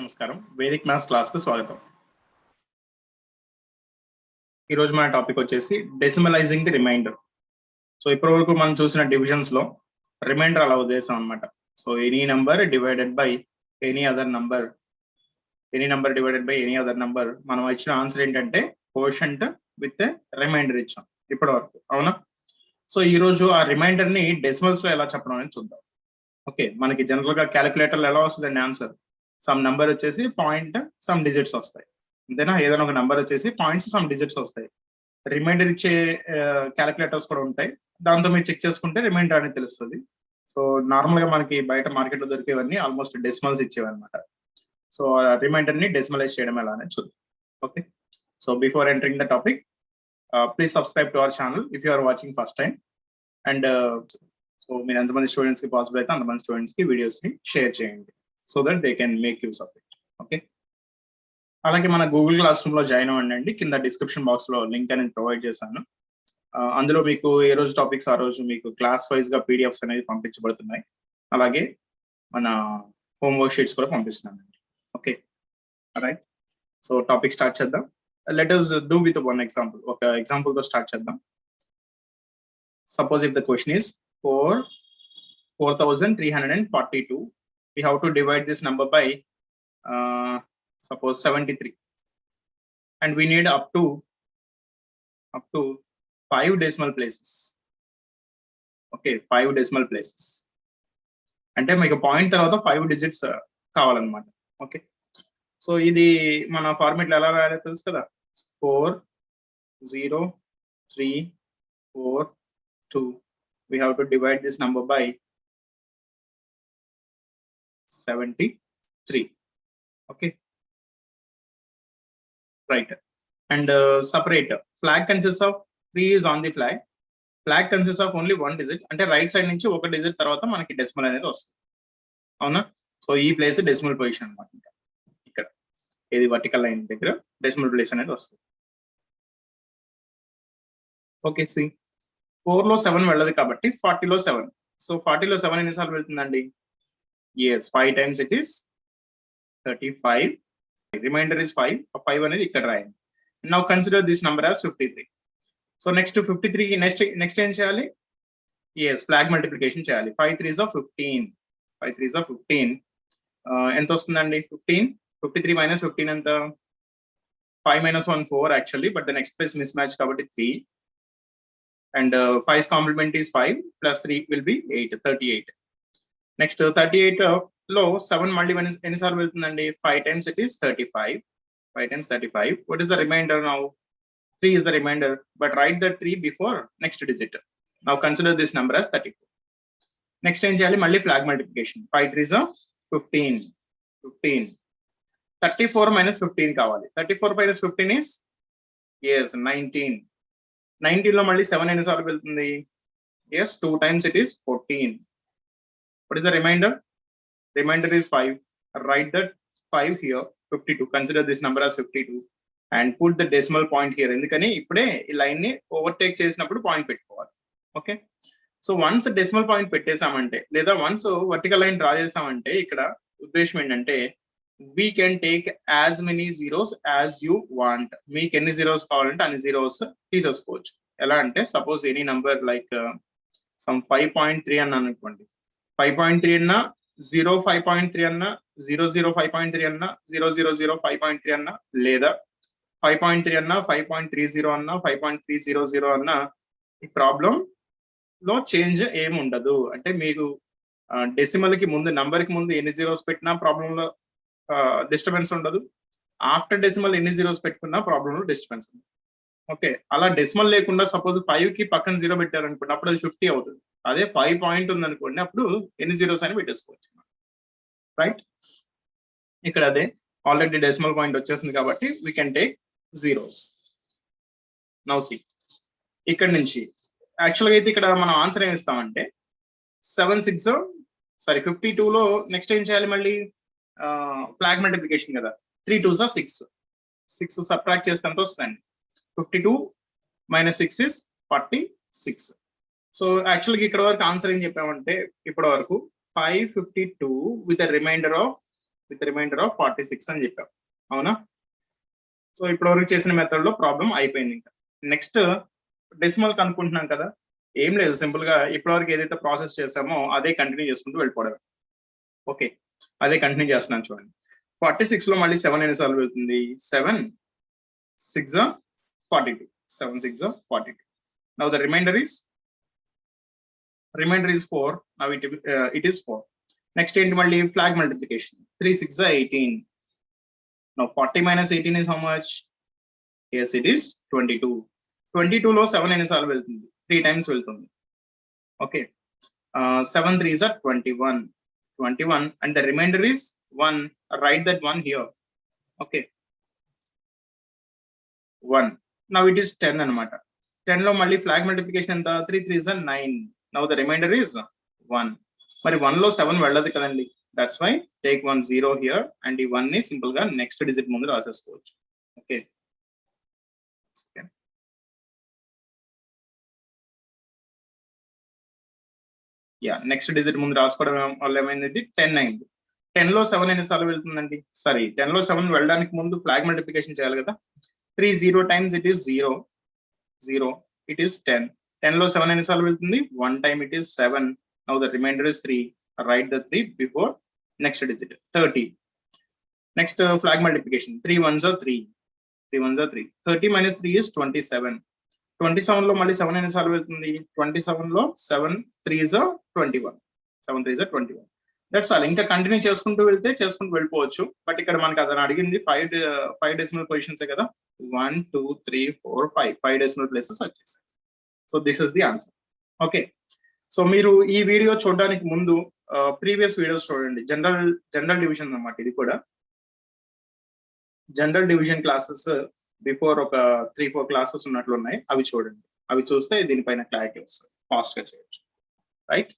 నమస్కారం. Vedic maths క్లాస్‌కి స్వాగతం. ఈరోజు మన టాపిక్ వచ్చేసి డెసిమలైజింగ్ ది రిమైండర్. సో ఇప్పటివరకు మనం చూసిన డివిజన్స్‌లో రిమైండర్ అలా ఉద్దేశం అన్నమాట. So any number divided by any other number divided by any other number. మనం ఇచ్చిన ఆన్సర్ ఏంటంటే కోషంట్ విత్ రిమైండర్ ఇచ్చాం ఇప్పటివరకు, అవునా? సో ఈ రోజు ఆ రిమైండర్ ని డెసిమల్స్ లో ఎలా చెప్పడం అనేది చూద్దాం. ఓకే, మనకి జనరల్ గా క్యాలిక్యులేటర్లో ఎలా వస్తుందండి ఆన్సర్? సమ్ నంబర్ వచ్చేసి పాయింట్ సమ్ డిజిట్స్ వస్తాయి, అంతేనా? ఏదైనా ఒక నంబర్ వచ్చేసి పాయింట్స్ సమ్ డిజిట్స్ వస్తాయి. రిమైండర్ ఇచ్చే క్యాలిక్యులేటర్స్ కూడా ఉంటాయి, దాంతో మీరు చెక్ చేసుకుంటే రిమైండర్ అనేది తెలుస్తుంది. సో నార్మల్ గా మనకి బయట మార్కెట్ లో దొరికేవన్నీ ఆల్మోస్ట్ డెసిమల్స్ ఇచ్చేవి అనమాట. సో రిమైండర్ ని డెసిమలైజ్ చేయడం ఎలా అనేది చూద్దాం. Okay, so before entering the topic, please subscribe to our channel if you are watching first time. And so మీరు ఎంతమంది స్టూడెంట్స్ కి పాసిబుల్ అయితే అంతమంది స్టూడెంట్స్ కి వీడియోస్ ని షేర్ చేయండి, so that they can make use of it. Okay, అలాగే మన గూగుల్ క్లాస్ రూమ్ లో జాయిన్ అవ్వండి. కింద డిస్క్రిప్షన్ బాక్స్ లో లింక్ అనేది ప్రొవైడ్ చేశాను. అందులో మీకు ఏ రోజు టాపిక్స్ ఆ రోజు మీకు క్లాస్ వైజ్ గా పీడిఎఫ్స్ అనేది పంపించబడుతున్నాయి. అలాగే మన హోంవర్క్ షీట్స్ కూడా పంపిస్తున్నానండి. Okay, right. So topic start చేద్దాం. Let us do with one example. ఒక ఎగ్జాంపుల్ తో స్టార్ట్ చేద్దాం. Suppose if the question is 4,342, we have to divide this number by suppose 73, and we need up to 5 decimal places. Okay, 5 decimal places అంటే మీకు point తర్వాత 5 digits కావాలన్నమాట. Okay, so ఇది మన format లో ఎలా రాయాలో తెలుసు కదా. 4 0 3 4 2. We have to divide this number by 73. Okay, right. And separate. Flag consists of 3 is on the flag. Flag consists of only 1 digit. అంటే రైట్ సైడ్ నుంచి ఒక డిజిట్ తర్వాత మనకి డెసిమల్ అనేది వస్తుంది, అవునా? సో ఈ ప్లేస్ డెసిమల్ పొజిషన్ అన్నమాట. ఇక్కడ ఇది వర్టికల్ లైన్ దగ్గర డెసిమల్ ప్లేస్ అనేది వస్తుంది. ఓకే, సి 4 లో 7 వెళ్ళదు కాబట్టి 40 లో 7. సో 40 లో 7 ఎన్నిసార్లు వెళ్తుందండి? yes, 5 times it is 35. Remainder is 5. 5 అనేది ఇక్కడ రాయండి. Now consider this number as 53. So next 53 కి నెక్స్ట్ ఏం చేయాలి? yes, ఫ్లాగ్ మల్టిప్లికేషన్ చేయాలి. 5 3s are 15. 5 3s are 15. ఎంత వస్తుందండి? 15. 53 minus 15 ఎంత? 5 minus 1 4 actually, but the next place mismatch కాబట్టి 3. And 5's complement is 5 plus 3 will be 8, 38. Next 38 లో 7 మళ్ళీ ఎన్నిసార్లు వెళ్తుందండి? 5 times it is 35. 5 times 35. What is the remainder now? 3 is the remainder, but write that 3 before next digit. Now consider this number as 34. Next ఏం చేయాలి? మళ్ళీ flag multiplication. 5 3s are 15. 15. 34 minus 15 కావాలి. 34 minus 15 is yes 19. 19 లో మళ్ళీ 7 ఎన్నిసార్లు వెళ్తుంది? yes, 2 times it is 14. What is the remainder? Remainder is 5. Write that 5 here. 52. Consider this number as 52 and put the decimal point here. ఎందుకని ఇప్పుడే ఈ line ని overtake చేసినప్పుడు పాయింట్ పెట్టుకోవాలి. Okay, so once decimal point పెట్టేసామంటే లేదా once vertical line draw చేసామంటే ఇక్కడ ఉద్దేశం ఏంటంటే we can take as many zeros as you want. మీకు ఎన్ని జీరోస్ కావాలంటే అన్ని జీరోస్ తీసేసుకోవచ్చు. ఎలా అంటే suppose any number like some 5.3 అన్నాను అనుకోండి. 5.3 అన్నా 0 5.3 అన్నా 00 5.3 అన్నా 000 5.3 అన్నా లేదా 5.3 అన్నా 5.30 అన్నా 5.300 అన్నా ఈ ప్రాబ్లం లో చేంజ్ ఏమి ఉండదు. అంటే మీకు డెసిమల్ కి ముందు నంబర్ కి ముందు ఎన్ని జీరోస్ పెట్టినా ప్రాబ్లం లో డిస్టర్బెన్స్ ఉండదు. ఆఫ్టర్ డెసిమల్ ఎన్ని జీరోస్ పెట్టుకున్నా ప్రాబ్లం లో డిస్టర్బెన్స్ ఉంది. ఓకే, అలా డెసిమల్ లేకుండా సపోజ్ 5 కి పక్కన 0 పెట్టారనుకోండి, అప్పుడు అది 50 అవుతుంది. అదే 5 పాయింట్ ఉంది అనుకోండి, అప్పుడు ఎన్ని జీరోస్ అని పెట్టేసుకోవచ్చు, రైట్? ఇక్కడ అదే ఆల్రెడీ డెసిమల్ పాయింట్ వచ్చేసింది కాబట్టి we can take zeros. Now see ఇక్కడ నుంచి యాక్చువల్గా అయితే ఇక్కడ మనం ఆన్సర్ ఏమి ఇస్తామంటే 52 లో నెక్స్ట్ ఏం చేయాలి? మళ్ళీ ఫ్లాగ్ మల్టిప్లికేషన్ కదా. 3 2s are 6. 6 సబ్ట్రాక్ట్ చేస్తే ఎంత వస్తుందండి? 52 minus 6 is 46. సో యాక్చువల్గా ఇక్కడ వరకు ఆన్సర్ ఏం చెప్పామంటే ఇప్పటి వరకు 552 with a remainder of with remainder of 46 అని చెప్పాం. అవునా? సో ఇప్పటివరకు చేసిన మెథడ్ లో ప్రాబ్లం అయిపోయింది. ఇంకా నెక్స్ట్ డెసిమల్ కనుక్కుంటున్నాం కదా, ఏం లేదు, సింపుల్ గా ఇప్పటివరకు ఏదైతే ప్రాసెస్ చేసామో అదే కంటిన్యూ చేసుకుంటూ వెళ్ళిపోవడం. ఓకే, అదే కంటిన్యూ చేస్తున్నాను చూడండి. 46 లో మళ్ళీ 7 ఎన్నిసార్లు వెళ్తుంది? 7 6 42. 7 6 42. Now the remainder is 4. Now it is 4. Next ఏంటి మళ్ళీ? Flag multiplication. 3 6 18. Now 40 minus 18 is how much? Yes, it is 22. 22 లో 7 ఎన్నిసార్లు వెళ్తుంది? 3 times వెళ్తుంది. Okay, 7 3s are 21. 21 and the remainder is 1. Write that 1 here. Okay, 1. Now it is 10 అన్నమాట. 10 లో మళ్ళీ flag multiplication ఎంత? 3 3s are 9. Now the remainder is 1. మరి 1 లో 7 వెళ్ళదు కదండి. That's why take 1 0 here and ఈ 1 ని సింపుల్ గా నెక్స్ట్ డిజిట్ ముందు రాసేసుకోవచ్చు. ఓకే, యా, నెక్స్ట్ డిజిట్ ముందు రాసుకోవడం వల్ల ఏమైంది? 10 అయింది. 10 లో 7 ఎన్నిసార్లు వెళ్తుందండి? సారీ, 10 లో 7 వెళ్ళడానికి ముందు ఫ్లాగ్ మల్టిప్లికేషన్ చేయాలి కదా. 3 0 times it is 0. 0, it is 10. 10 లో 7 ఎన్నిసార్లు వెళ్తుంది? 1 time, it is 7. Now the remainder is 3. Write the 3 before next digit. 30. Next flag multiplication. 3 1s are 3. 3 1s are 3. 30 minus 3 is 27. 27 లో మళ్ళీ 7 ఎన్నిసార్లు వెళ్తుంది? 27 లో 7 3s are 21. 7 3s are 21. That's all. ఇంకా continue చేసుకుంటూ వెళ్ళిపోవచ్చు. బట్ ఇక్కడ మనకి అతను అడిగింది 5 డెసిమల్ పొజిషన్స్ కదా. 1 2 3 4 5 డెసిమల్ ప్లేసెస్ వచ్చేసాయి. So this is the answer. Okay, so మీరు ఈ వీడియో చూడడానికి ముందు ప్రీవియస్ వీడియోస్ చూడండి. జనరల్ డివిజన్ అన్నమాట. ఇది కూడా జనరల్ డివిజన్ క్లాసెస్ బిఫోర్ ఒక 3-4 క్లాసెస్ ఉన్నట్లు ఉన్నాయి. అవి చూడండి. అవి చూస్తే దీనిపైన క్లారిటీ వస్తుంది, ఫాస్ట్ గా చేయొచ్చు. Right?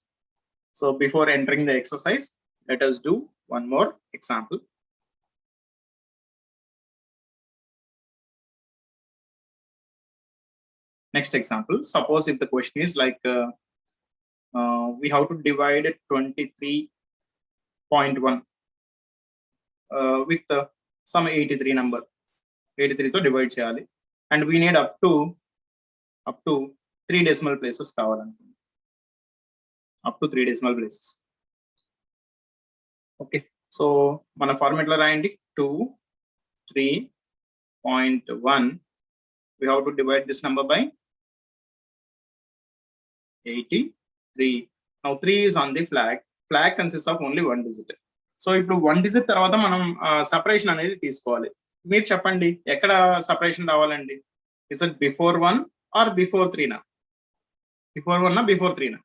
So before entering the exercise, let us do one more example. Next example, suppose if the question is like we have to divide 23.1 with some 83 number. 83 తో డివైడ్ చేయాలి and we need up to 3 decimal places కావాలనుకుంటున్నాం. up to 3 decimal places. Okay, so మన format లో రాయండి. 2 3.1 we have to divide this number by 83. Now 3 is on the flag. Flag consists of only 1 digit. So ఇప్పుడు 1 digit తర్వాత మనం separation అనేది తీసుకోవాలి. మీరు చెప్పండి, ఎక్కడ సపరేషన్ రావాలండి? Is it before 1 are before 3 నా? బిఫోర్ 1 నా బిఫోర్ 3 నా?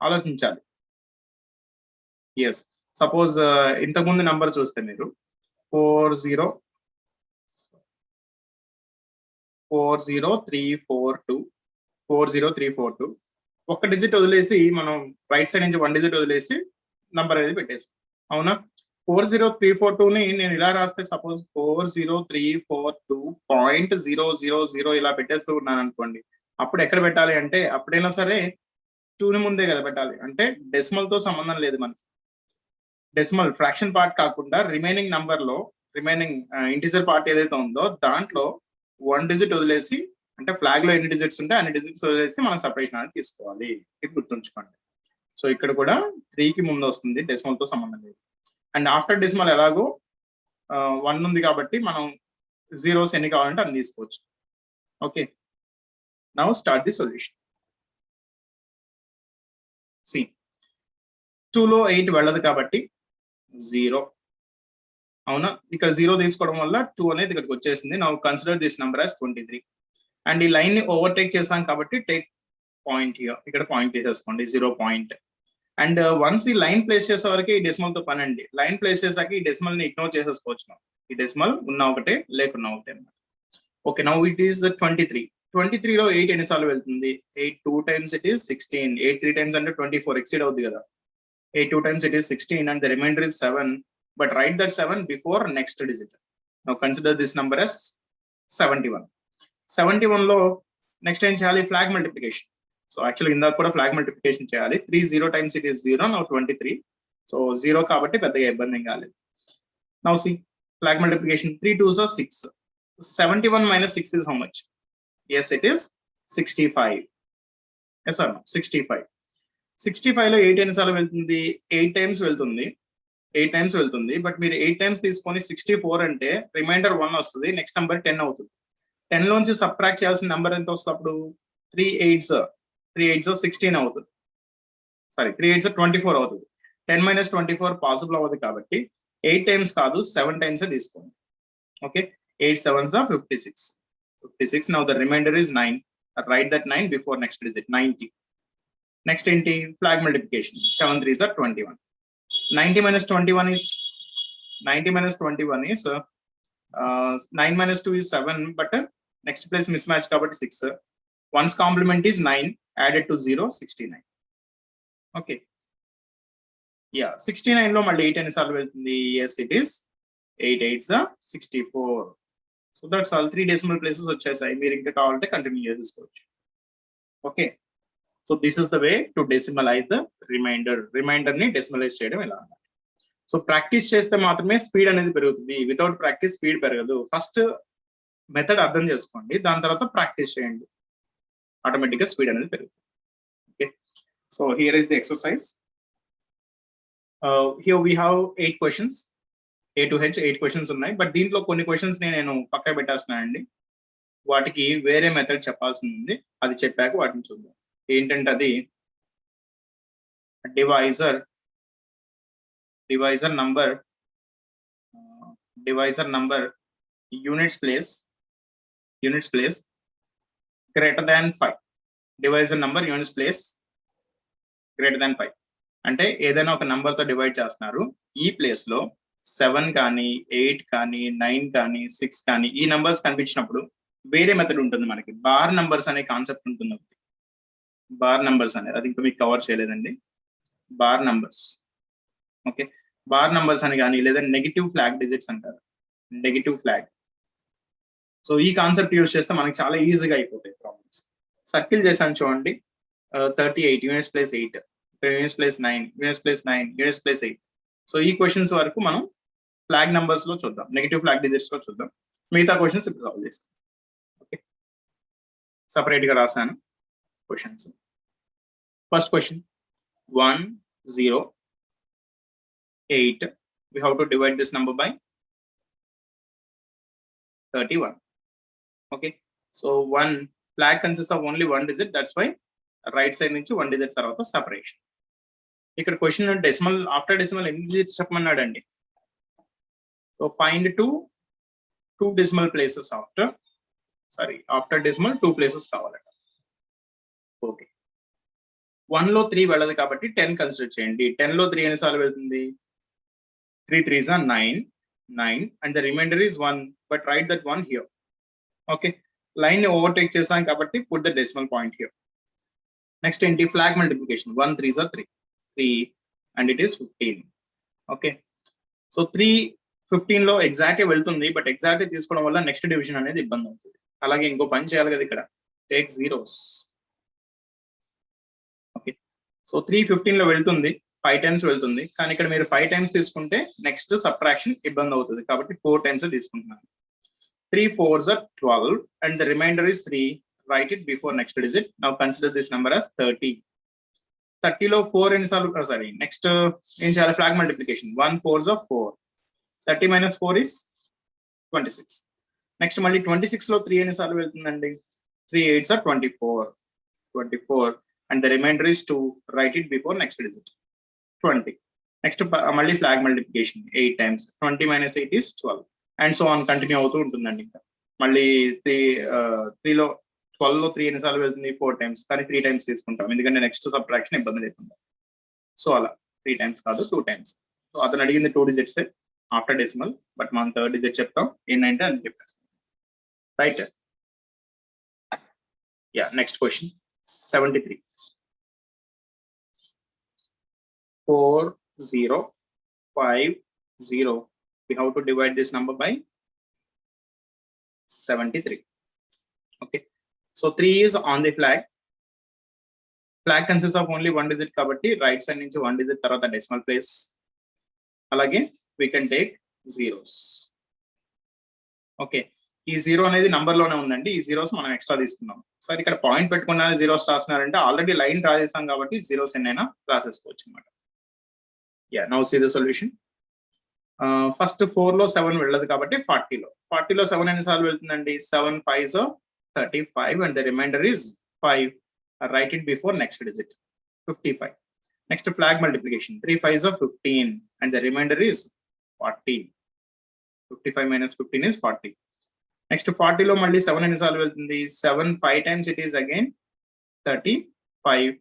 ఆలోచించాలి. ఎస్, సపోజ్ ఇంతకుముందు నంబర్ చూస్తే మీరు 40342 ఒక్క డిజిట్ వదిలేసి మనం రైట్ సైడ్ నుంచి 1 డిజిట్ వదిలేసి నంబర్ అనేది పెట్టేసి, అవునా? 40342 ని నేను ఇలా రాస్తే, సపోజ్ 40342.000 ఇలా పెట్టేస్తూ ఉన్నాను అనుకోండి. అప్పుడు ఎక్కడ పెట్టాలి అంటే, అప్పుడైనా సరే 2 ని ముందే కదా పెట్టాలి. అంటే డెసిమల్ తో సంబంధం లేదు మనకి. డెసిమల్ ఫ్రాక్షన్ పార్ట్ కాకుండా రిమైనింగ్ నంబర్ లో రిమైనింగ్ ఇంటిజర్ పార్ట్ ఏదైతే ఉందో దాంట్లో 1 డిజిట్ వదిలేసి, అంటే ఫ్లాగ్ లో ఎన్ని డిజిట్స్ ఉంటే అన్ని డిజిట్స్ వదిలేసి మనం సపరేషన్ అనేది తీసుకోవాలి. ఇది గుర్తుంచుకోండి. సో ఇక్కడ కూడా 3 కి ముందు వస్తుంది, డెసిమల్ తో సంబంధం లేదు. అండ్ ఆఫ్టర్ డెసిమల్ ఎలాగో 1 ఉంది కాబట్టి మనం జీరోస్ ఎన్ని కావాలంటే అన్ని తీసుకోవచ్చు. Okay, now start the solution. C 2 లో 8 వెళ్ళదు కాబట్టి 0, అవునా? ఇక్కడ 0 తీసుకోవడం వల్ల 2 అనేది ఇక్కడికి వచ్చేసింది. Now consider this number as 23. And ఈ లైన్ ని ఓవర్టేక్ చేసాం కాబట్టి టేక్ పాయింట్ హియర్. ఇక్కడ పాయింట్ తీసేసుకోండి, 0 పాయింట్. అండ్ వన్స్ ఈ లైన్ ప్లేస్ చేసే వరకు ఈ డెసిమల్ తో పని అండి. లైన్ ప్లేస్ చేసాక ఈ డెసిమల్ ని ఇగ్నోర్ చేసేసుకోవచ్చు. ఈ డెసిమల్ ఉన్నా ఒకటే లేకున్నా ఒకటే అన్నమాట. Okay, now it is 23. 23 లో 8 ఎన్నిసార్లు వెళ్తుంది? 8 2 times it is 16. 8 3 times అంటే 24 ఎక్సీడ్ అవుతుంది కదా. 8 2 times it is 16 and the remainder is 7. But write that 7 before next digit. Now consider this number as 71. 71 లో నెక్స్ట్ ఏం చేయాలి? Flag multiplication. సో యాక్చువల్లీ ఇందాక కూడా ఫ్లాగ్ మల్టిప్లికేషన్ చేయాలి. 3 0 times it is 0. Now 23. So 0 కాబట్టి పెద్దగా ఇబ్బంది ఏం కాలేదు. Now see flag multiplication 3 2s are 6. 71 minus 6 is how much? Yes, it is 65. Yes or no? 65. 65 లో 8 ఎన్నిసార్లు వెళ్తుంది? 8 టైమ్స్ వెళ్తుంది. 8 టైమ్స్ వెళ్తుంది. బట్ మీరు 8 టైమ్స్ తీసుకొని 64 అంటే రిమైండర్ 1 వస్తుంది. నెక్స్ట్ నెంబర్ 10 అవుతుంది. 10 లోంచి సబ్ట్రాక్ట్ చేయాల్సిన నెంబర్ ఎంత వస్తుంది అప్పుడు? 3 8s 16 అవుతుంది. సారీ 3 8s 24 అవుతుంది. 10 minus 24 పాసిబుల్ అవ్వదు కాబట్టి 8 టైమ్స్ కాదు 7 టైమ్స్ తీసుకోండి. Okay, 8 7s are 56. 56. Now the remainder is 9. Write that 9 before next digit. 90. Next ఏంటి? Flag multiplication. 7 3s are 21. 90 minus 21 is 9 minus 2 is 7, but next place mismatch కాబట్టి 6. 1's complement is 9 added to 0 69. Okay. Yeah, 69 లో మళ్ళీ 8 ఎన్నిసార్లు వెళ్తుంది? Yes, it is 8 8s are 64. So that's all. 3 decimal places వచ్చేసాయి. మీరు ఇంకా కావాలంటే కంటిన్యూ చేసుకోవచ్చు. Okay, so this is the way to decimalize the remainder ని డెసిమలైజ్ చేయడం ఎలా. సో ప్రాక్టీస్ చేస్తే మాత్రమే స్పీడ్ అనేది పెరుగుతుంది. వితౌట్ ప్రాక్టీస్ స్పీడ్ పెరగదు. ఫస్ట్ మెథడ్ అర్థం చేసుకోండి, దాని తర్వాత ప్రాక్టీస్ చేయండి, ఆటోమేటిక్ గా స్పీడ్ అనేది పెరుగుతుంది. Okay, so here is the exercise. Here we have 8 questions. A to H 8 questions ఉన్నాయి. బట్ దీంట్లో కొన్ని క్వశ్చన్స్ నేను పక్క పెట్టేస్తున్నానండి. వాటికి వేరే మెథడ్ చెప్పాల్సింది ఉంది. అది చెప్పాక వాటిని చూద్దాం. ఏంటంటే అది divisor number units place greater than 5. Divisor number units place greater than 5 అంటే ఏదైనా ఒక నంబర్ తో డివైడ్ చేస్తున్నారు. ఈ ప్లేస్ లో 7 కానీ 8 కానీ 9 కానీ 6 కానీ ఈ నంబర్స్ కనిపించినప్పుడు వేరే మెథడ్ ఉంటుంది. మనకి బార్ నంబర్స్ అనే కాన్సెప్ట్ ఉంటుంది. బార్ నంబర్స్ అనేది అది ఇంకా మీకు కవర్ చేయలేదండి. Bar numbers, okay, bar numbers అని కానీ లేదా నెగిటివ్ ఫ్లాగ్ డిజిట్స్ అంటారు. Negative flag. సో ఈ కాన్సెప్ట్ యూజ్ చేస్తే మనకి చాలా ఈజీగా అయిపోతాయి ప్రాబ్లమ్స్. సర్కిల్ చేశాను చూడండి. 38 units place 8, units place 9, units place 9, units place 8. So ఈ క్వశ్చన్స్ వరకు మనం ఫ్లాగ్ నంబర్స్ లో చూద్దాం, నెగిటివ్ ఫ్లాగ్ డిజిట్స్ లో చూద్దాం. మిగతా క్వశ్చన్స్ ఇప్పుడు సాల్వ్ చేస్తాం. ఓకే, సపరేట్ గా రాశాను questions. First question 1 0 8. We have to divide this number by 31. Okay, so 1 flag consists of only 1 digit. That's why right side నుంచి 1 digit తర్వాత separation. ఇక్కడ క్వశ్చన్ డెసిమల్ ఆఫ్టర్ డెసిమల్ ఎన్ని digits చెప్పమన్నాడండి. So find two decimal places after decimal 2 places కావాలట. Okay, 1 లో 3 వెళ్ళదు కాబట్టి 10 consider చేయండి. 10 లో 3 ఎన్నిసార్లు వెళ్తుంది? 3 3s are 9 and the remainder is 1, but write that 1 here. Okay, line ని ఓవర్టేక్ చేసాం కాబట్టి put the decimal point here. Next ఏంటి? Flag multiplication. 1 3s are 3 and it is 15. Okay, so 3 15 లో ఎగ్జాక్ట్ వెళ్తుంది, బట్ ఎగ్జాక్ట్ తీసుకోవడం వల్ల next division అనేది ఇబ్బంది అవుతుంది. అలాగే ఇంకో పని చేయాలి కదా, ఇక్కడ టేక్ జీరోస్. ఓకే, సో 3 15 లో వెళ్తుంది, 5 టైమ్స్ వెళ్తుంది, కానీ ఇక్కడ మీరు 5 టైమ్స్ తీసుకుంటే నెక్స్ట్ సబ్ట్రాక్షన్ ఇబ్బంది అవుతుంది కాబట్టి 4 టైమ్స్ తీసుకుంటున్నాను. 3 4s are 12 and the remainder is 3. Write it before next digit. Now consider this number as 30. 30 లో 4 ఎన్నిసార్లు? సారీ, నెక్స్ట్ ఏం చేయాలి? Flag multiplication. 1 4s are 4. 30 minus 4 is 26. Next మళ్ళీ 26 లో 3 ఎన్నిసార్లు వెళ్తుందండి? 3 8s are 24 and the remainder is 2. Write it before next digit. 20. Next మళ్ళీ flag multiplication 8 times. 20 minus 8 is 12 and so on continue అవుతూ ఉంటుందండి. ఇంకా మళ్ళీ 3 లో 12 లో 3 ఎన్నిసార్లు వెళ్తుంది? 4 టైమ్స్, కానీ 3 టైమ్స్ తీసుకుంటాం ఎందుకంటే నెక్స్ట్ సబ్ట్రాక్షన్ ఇబ్బంది లేకుండా. సో అలా 3 టైమ్స్ కాదు 2 టైమ్స్. సో అతను అడిగింది 2 digits ఆఫ్టర్ డెసిమల్, బట్ మనం 3rd digit చెప్తాం ఏంటంటే అది చెప్పేస్తాం. Right? Yeah, next question 73. 4 0 5 0. We have to divide this number by 73. Okay, so 3 is on the flag. Flag consists of only 1 digit కాబట్టి right side నుంచి 1 digit తర్వాత decimal place అలాగే we can take zeros. Okay, ఈ zero అనేది number లోనే ఉందండి, ఈ zeros మనం ఎక్స్ట్రా తీసుకున్నాం. సరే ఇక్కడ పాయింట్ పెట్టుకున్న జీరోస్ రాస్తున్నారంటే ఆల్రెడీ లైన్ డ్రా చేసాం కాబట్టి జీరోస్ ఎన్నైనా రాసేసుకోవచ్చు అనమాట. Yeah, now see the solution. First 4 లో 7 వెళ్ళదు కాబట్టి 40 లో 7 ఎన్నిసార్లు వెళ్తుందండి? 7 5s 35 and the remainder is 5. Write it before next digit, 55. Next flag multiplication, 3 5s 15 and the remainder is 40. 55 minus 15 is 40. Next 40 లో మళ్ళీ 7 ఎన్నిసార్లు వెళ్తుంది? 7 5 times it is again 35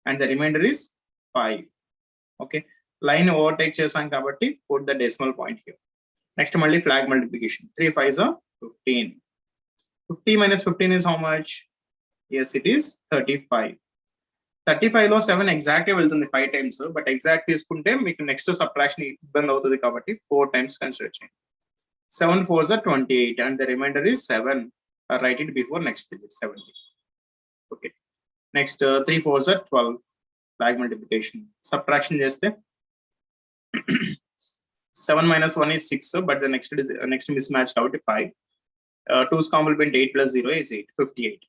and the remainder is 5. Okay, line overtake చేసాం కాబట్టి put the decimal point here. Next మళ్ళీ flag multiplication, 3 5s 15. 50 minus 15 is how much? Yes, it is 35. 35 లో 7 exact గా వెళ్తుంది 5 times, బట్ ఎగ్జాక్ట్ తీసుకుంటే మీకు next subtraction ఇబ్బంది అవుతుంది కాబట్టి 4 times కన్సిడర్ చేయండి. 7 4s 28 and the remainder is 7. Write it before next digit, 70. Okay, next 3 4s 12. Flag multiplication, subtraction చేస్తే 7 minus 1 is 6, but the next mismatch కాబట్టి 5. 2's complement 8 plus 0 is 8, 58.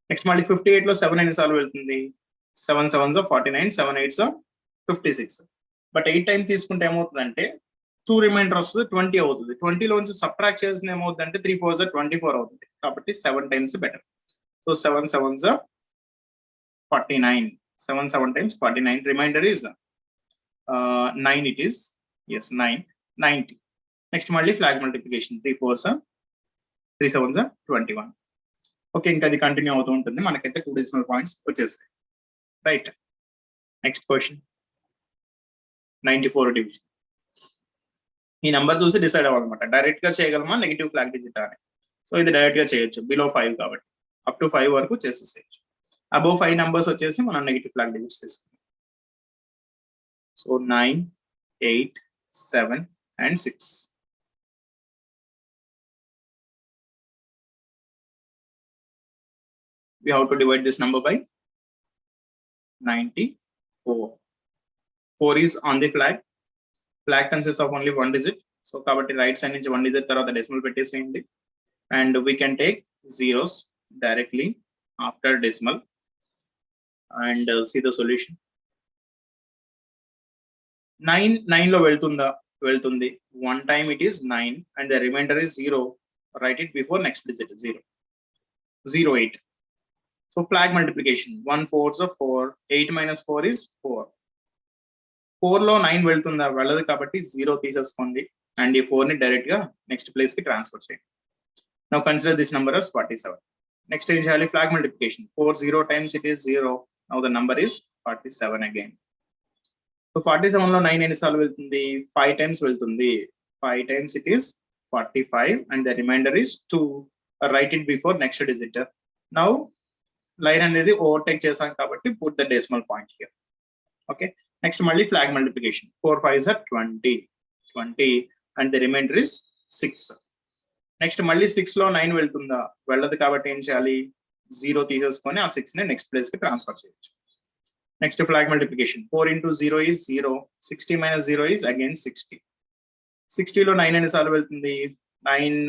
Next మళ్ళీ 58 లో 7 ఎన్నిసార్లు వెళ్తుంది? 7 7s 49, 7 8s 56. బట్ 8 టైం తీసుకుంటే ఏమవుతుందంటే 2 reminder వస్తుంది, 20 అవుతుంది. 20 లోంచి సబ్ట్రాక్ట్ చేసిన ఏమవుతుందంటే 3 4s 24 అవుతుంది. కాబట్టి 7 times better. So 7 7s 49, 7 7 times 49, remainder is 9 it is. Yes, 9, 90. Next మళ్ళీ flag multiplication, 3 4s 3 7s 21. Okay, ఇంకా అది కంటిన్యూ అవుతూ ఉంటుంది. మనకైతే 2 డెసిమల్ పాయింట్స్ వచ్చేస్తాయి. Right, next question 94 division. ఈ నంబర్ చూసి డిసైడ్ అవ్వాలన్నమాట, డైరెక్ట్ గా చేయగలమా నెగిటివ్ ఫ్లాగ్ డిజిట్ అని. సో ఇది డైరెక్ట్ గా చేయొచ్చు, బిలో 5 కాబట్టి అప్ టు 5 వరకు చేసేసేయచ్చు. అబోవ్ 5 నంబర్స్ వచ్చేసి మనం నెగిటివ్ ఫ్లాగ్ డిజిట్స్ తీసుకుంటాం. So 9 8 7 and 6. We have to divide this number by 94. 4 is on the flag. Flag consists of only one digit. So kabatti right side nunchi one digit tarvata decimal petteseyandi, and we can take zeros directly after decimal and see the solution. 9 లో వెళ్తుంది. One time it is 9 and the remainder is 0. Write it before next digit, 0. 0 8. So flag multiplication, 1 4s 4, 8 minus 4 is 4. 4 లో 9 వెళ్తుందా? వెళ్ళదు కాబట్టి 0 తీసేసుకోండి and ఈ 4 ని direct గా నెక్స్ట్ ప్లేస్ కి ట్రాన్స్ఫర్ చేయండి. Now consider this number as 47. Next ఏం చేయాలి? Flag multiplication, 4 0 times it is 0. Now the number is 47 again. So 47 లో 9 ఎన్నిసార్లు వెళ్తుంది? 5 times వెళ్తుంది. 5 times it is 45 and the remainder is 2. Write it before next digit. Now line అనేది overtake చేసాం కాబట్టి put the decimal point here. Okay, next మళ్ళీ flag multiplication, 4 5s 20 and the remainder is 6. Next మళ్ళీ 6 లో 9 వెళ్తుందా? వెళ్ళదు కాబట్టి ఏం చేయాలి? 0 తీసేసుకొని ఆ 6 ని నెక్స్ట్ ప్లేస్ కి ట్రాన్స్ఫర్ చేయొచ్చు. Next flag multiplication, 4 into 0 is 0. 60 minus 0 is again 60. 60 లో 9 ఎన్నిసార్లు వెళ్తుంది? 9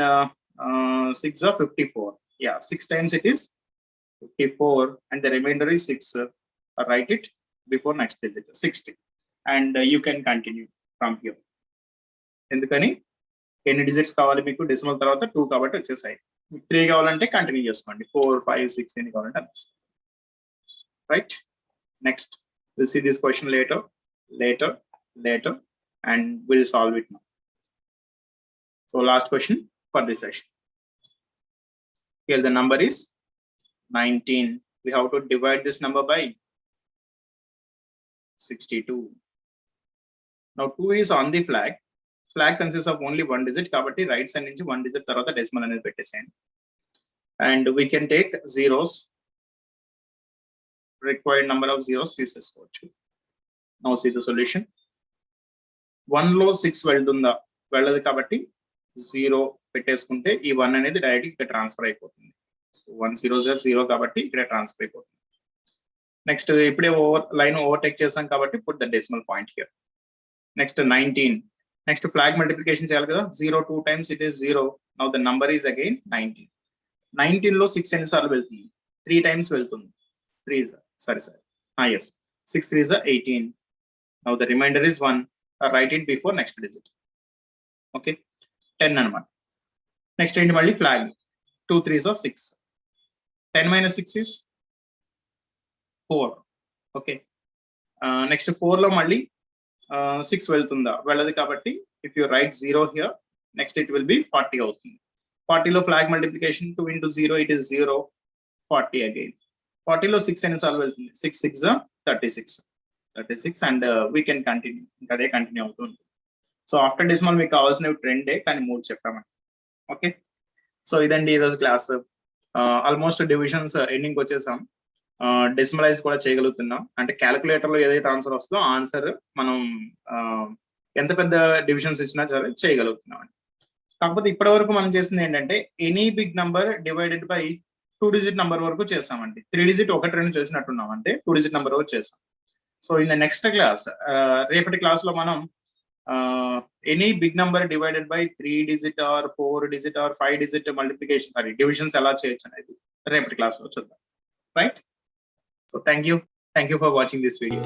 6 54. Yeah, 6 times it is 54 and the remainder is 6. Write it before next digit, 60, and you can continue from here. ఎందుకని ఎన్ని డిజిట్స్ కావాలి మీకు? Decimal తర్వాత 2 కాబట్టి వచ్చేసాయి. 3 కావాలంటే కంటిన్యూ చేసుకోండి, 4 5 6 ఎన్ని కావాలంటే అనిపిస్తుంది. Right, next we'll see this question later and we'll solve it now. So last question for this session. Here the number is 19. We have to divide this number by 62. Now 2 is on the flag. Flag consists of only one digit కాబట్టి right side నుంచి one digit తర్వాత decimal అనేది పెట్టేసేయండి. And we can take zeros. Required number of zeros తీసేసుకోవచ్చు. Now see the solution. 1 లో 6 వెళ్తుందా? వెళ్ళదు కాబట్టి 0 పెట్టేసుకుంటే ఈ 1 అనేది డైరెక్ట్ ఇక్కడ ట్రాన్స్ఫర్ అయిపోతుంది. 1 0 0 కాబట్టి ఇక్కడ ట్రాన్స్ఫర్ అయిపోతుంది. నెక్స్ట్ ఇప్పుడే లైన్ ఓవర్టేక్ చేసాం కాబట్టి put the decimal point here. Next 19 next flag multiplication చేయాలి కదా, 0 2 times it is 0. Now the number is again 19. 19 లో 6 ఎన్నిసార్లు వెళ్తుంది? 3 times వెళ్తుంది. 3 is sorry. Yes, 6 3 is 18. Now the remainder is 1. Write it before next digit. Okay, 10 అన్నమాట. Next ఏంటి మళ్ళీ flag, 2 3s are 6. 10 minus 6 is 4. Okay, next 4 లో మళ్ళీ 6 వెళ్తుందా? వెళ్ళదు కాబట్టి if you right 0 here, next it will be 40 అవుతుంది. 40 లో flag multiplication 2 into 0 it is 0. 40 again. 40 లో 6 ఎన్నిసార్లు వెళ్తుంది? 6 6 36 అండ్ వీ కెన్ కంటిన్యూ, ఇంకా అదే కంటిన్యూ అవుతుంది. సో ఆఫ్టర్ డెసిమల్ మీకు కావాల్సినవి ట్రెండే, కానీ 3 చెప్పామండి. ఓకే, సో ఇదండి ఈరోజు క్లాస్. ఆల్మోస్ట్ డివిజన్స్ ఎండింగ్ వచ్చేసాం. డెసిమలైజ్ కూడా చేయగలుగుతున్నాం, అంటే క్యాలిక్యులేటర్ లో ఏదైతే ఆన్సర్ వస్తుందో ఆన్సర్ మనం ఎంత పెద్ద డివిజన్స్ ఇచ్చినా సరే చేయగలుగుతున్నాం అండి. కాకపోతే ఇప్పటి వరకు మనం చేసింది ఏంటంటే any big number divided by 2 digit number వరకు చేస్తామండి. 3 digit 1 2 చేసినట్టున్నాం, అంటే 2 digit నంబర్ వరకు చేస్తాం. So in the next class, రేపటి క్లాస్ లో మనం any big number divided by 3 digit or 4 digit or 5 digit multiplication divisions ఎలా చేయొచ్చు అనేది రేపటి క్లాస్ లో చూద్దాం. Right, so thank you for watching this video.